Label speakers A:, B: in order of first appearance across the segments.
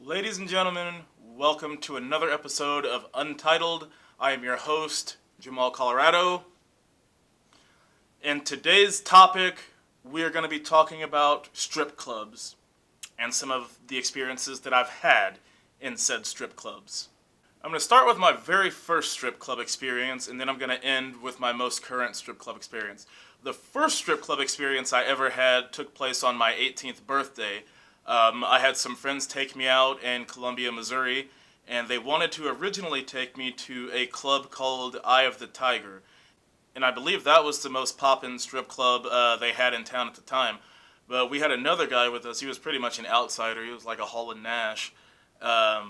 A: Ladies and gentlemen, welcome to another episode of Untitled. I am your host, Jamal Colorado. In today's topic, we are going to be talking about strip clubs and some of the experiences that I've had in said strip clubs. I'm going to start with my very first strip club experience, and then I'm going to end with my most current strip club experience. The first strip club experience I ever had took place on my 18th birthday. I had some friends take me out in Columbia, Missouri, and they wanted to originally take me to a club called Eye of the Tiger. And I believe that was the most poppin' strip club they had in town at the time. But we had another guy with us. He was pretty much an outsider. He was like a Hall and Nash. But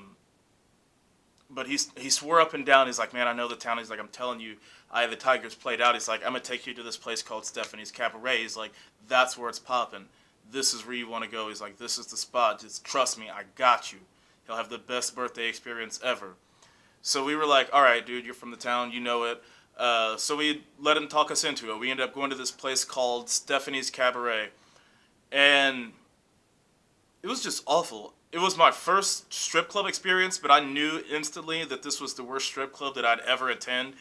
A: he swore up and down. He's like, man, I know the town. He's like, I'm telling you, Eye of the Tiger's played out. He's like, I'm going to take you to this place called Stephanie's Cabaret. He's like, that's where it's poppin'. This is where you want to go. He's like, this is the spot. Just trust me. I got you. He'll have the best birthday experience ever. So we were like, all right, dude, you're from the town. You know it. So we let him talk us into it. We ended up going to this place called Stephanie's Cabaret. And it was just awful. It was my first strip club experience, but I knew instantly that this was the worst strip club that I'd ever attend.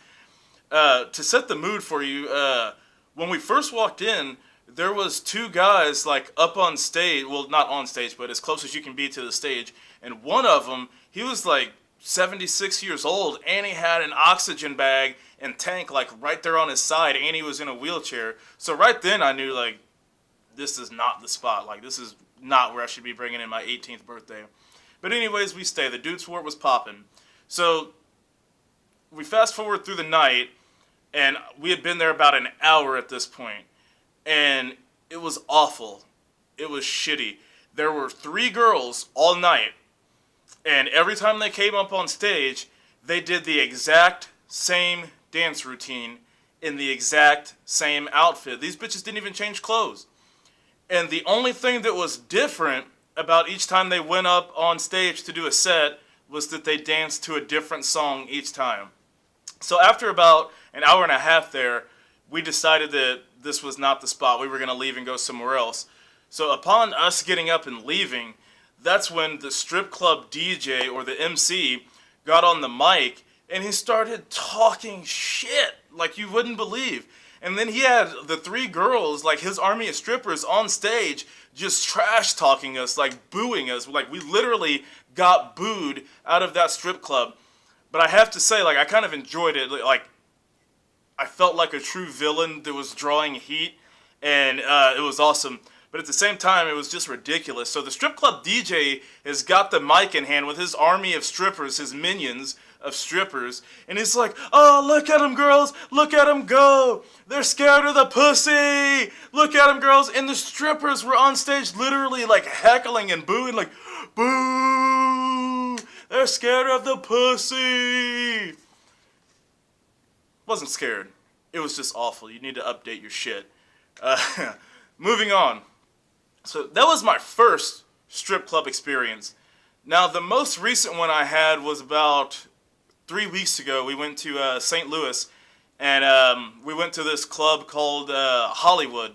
A: To set the mood for you, when we first walked in, there was two guys like up on stage, well, not on stage, but as close as you can be to the stage, and one of them, he was like 76 years old, and he had an oxygen bag and tank like right there on his side, and he was in a wheelchair. So right then I knew like, this is not the spot, like this is not where I should be bringing in my 18th birthday. But anyways, we stayed. The dude swore it was popping. So we fast forward through the night, and we had been there about an hour at this point. And it was awful. It was shitty. There were 3 girls all night. And every time they came up on stage, they did the exact same dance routine in the exact same outfit. These bitches didn't even change clothes. And the only thing that was different about each time they went up on stage to do a set was that they danced to a different song each time. So after about an hour and a half there, we decided that this was not the spot. We were going to leave and go somewhere else. So upon us getting up and leaving, that's when the strip club DJ or the MC got on the mic and he started talking shit like you wouldn't believe. And then he had the 3 girls, like his army of strippers on stage, just trash talking us, like booing us. Like we literally got booed out of that strip club. But I have to say, like I kind of enjoyed it. Like I felt like a true villain that was drawing heat, and it was awesome. But at the same time, it was just ridiculous. So the strip club DJ has got the mic in hand with his army of strippers, his minions of strippers, and he's like, oh, look at them, girls. Look at them go. They're scared of the pussy. Look at them, girls. And the strippers were on stage literally like heckling and booing, like, boo. They're scared of the pussy. Wasn't scared. It was just awful. You need to update your shit. Moving on. So that was my first strip club experience. Now the most recent one I had was about 3 weeks ago. We went to St. Louis, and we went to this club called Hollywood,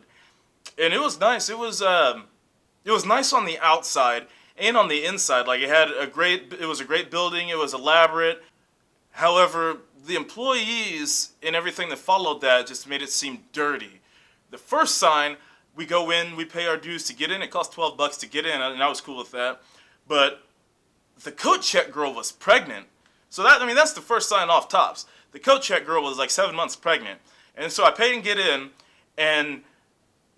A: and it was nice. It was nice on the outside and on the inside. Like it was a great building. It was elaborate. However, the employees and everything that followed that just made it seem dirty. The first sign, we go in, we pay our dues to get in. It cost $12 to get in, and I was cool with that. But the coat check girl was pregnant. So that's the first sign off tops. The coat check girl was like 7 months pregnant. And so I paid and get in, and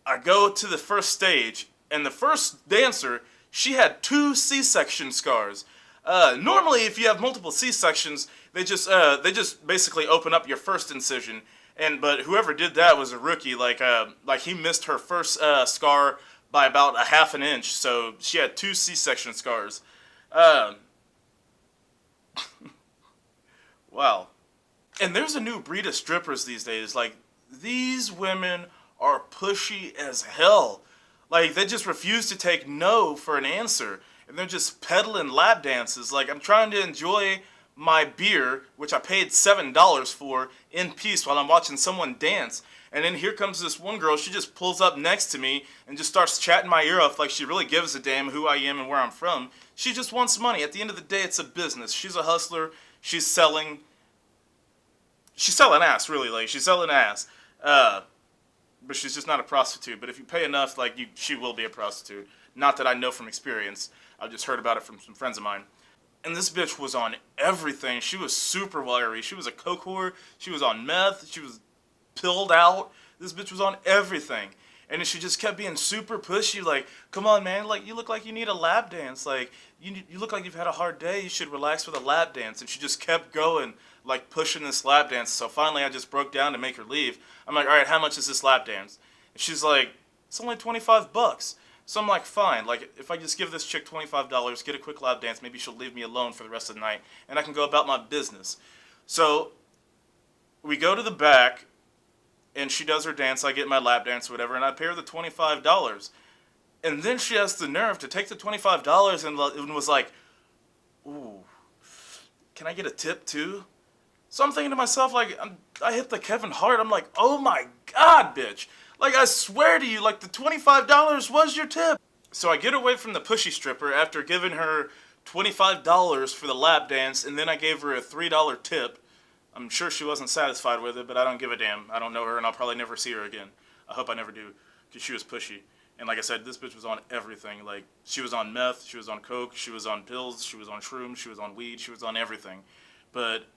A: I go to the first stage, and the first dancer, she had 2 C-section scars. Normally, if you have multiple C-sections, they just basically open up your first incision. But whoever did that was a rookie. Like he missed her first scar by about a half an inch. So she had 2 C-section scars. Wow. And there's a new breed of strippers these days. Like these women are pushy as hell. Like they just refuse to take no for an answer. And they're just peddling lap dances. Like I'm trying to enjoy my beer, which I paid $7 for, in peace while I'm watching someone dance. And then here comes this one girl, she just pulls up next to me and just starts chatting my ear off like she really gives a damn who I am and where I'm from. She just wants money. At the end of the day, it's a business. She's a hustler. She's selling ass, really. Like, she's selling ass. But she's just not a prostitute. But if you pay enough, like, she will be a prostitute. Not that I know from experience. I've just heard about it from some friends of mine. And this bitch was on everything. She was super wiry. She was a coke whore. She was on meth. She was pilled out. This bitch was on everything. And then she just kept being super pushy. Like, come on, man. Like, you look like you need a lap dance. Like, you look like you've had a hard day. You should relax with a lap dance. And she just kept going, like, pushing this lap dance. So finally I just broke down to make her leave. I'm like, all right, how much is this lap dance? And she's like, it's only $25. So I'm like, fine. Like, if I just give this chick $25, get a quick lap dance, maybe she'll leave me alone for the rest of the night, and I can go about my business. So we go to the back, and she does her dance. I get my lap dance, or whatever, and I pay her the $25. And then she has the nerve to take the $25 and was like, ooh, can I get a tip too? So I'm thinking to myself, like, I hit the Kevin Hart. I'm like, oh my God, bitch. Like, I swear to you, like, the $25 was your tip. So I get away from the pushy stripper after giving her $25 for the lap dance, and then I gave her a $3 tip. I'm sure she wasn't satisfied with it, but I don't give a damn. I don't know her, and I'll probably never see her again. I hope I never do, because she was pushy. And like I said, this bitch was on everything. Like, she was on meth, she was on coke, she was on pills, she was on shrooms, she was on weed, she was on everything. But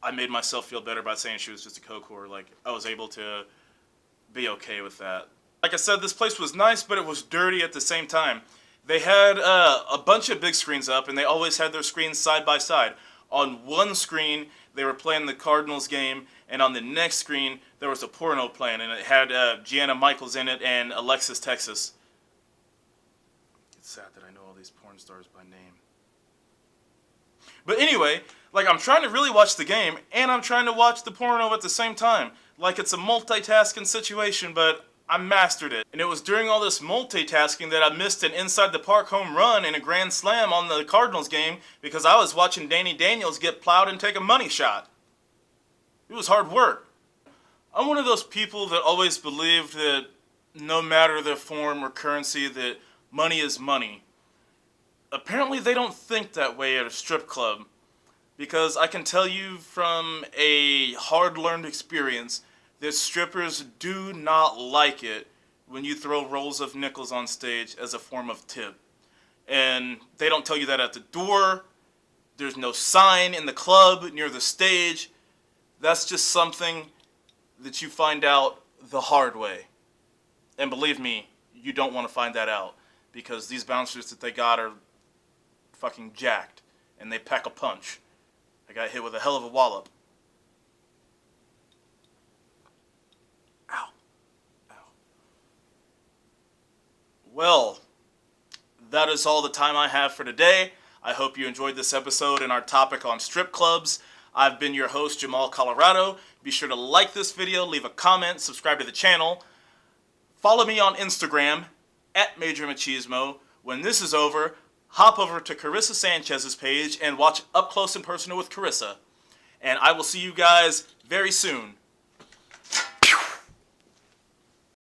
A: I made myself feel better by saying she was just a coke whore. Like, I was able to be okay with that. Like I said, this place was nice, but it was dirty at the same time. They had a bunch of big screens up, and they always had their screens side by side. On one screen, they were playing the Cardinals game, and on the next screen, there was a porno playing, and it had Gianna Michaels in it and Alexis Texas. It's sad that I know all these porn stars by name. But anyway, like, I'm trying to really watch the game, and I'm trying to watch the porno at the same time. Like, it's a multitasking situation, but I mastered it. And it was during all this multitasking that I missed an inside the park home run and a grand slam on the Cardinals game because I was watching Danny Daniels get plowed and take a money shot. It was hard work. I'm one of those people that always believed that no matter the form or currency, that money is money. Apparently they don't think that way at a strip club. Because I can tell you from a hard-learned experience that strippers do not like it when you throw rolls of nickels on stage as a form of tip. And they don't tell you that at the door. There's no sign in the club near the stage. That's just something that you find out the hard way. And believe me, you don't want to find that out. Because these bouncers that they got are fucking jacked. And they pack a punch. I got hit with a hell of a wallop. Ow. Ow. Well, that is all the time I have for today. I hope you enjoyed this episode and our topic on strip clubs. I've been your host, Jamal Colorado. Be sure to like this video, leave a comment, subscribe to the channel. Follow me on Instagram, @MajorMachismo. When this is over, hop over to Carissa Sanchez's page and watch Up Close and Personal with Carissa. And I will see you guys very soon.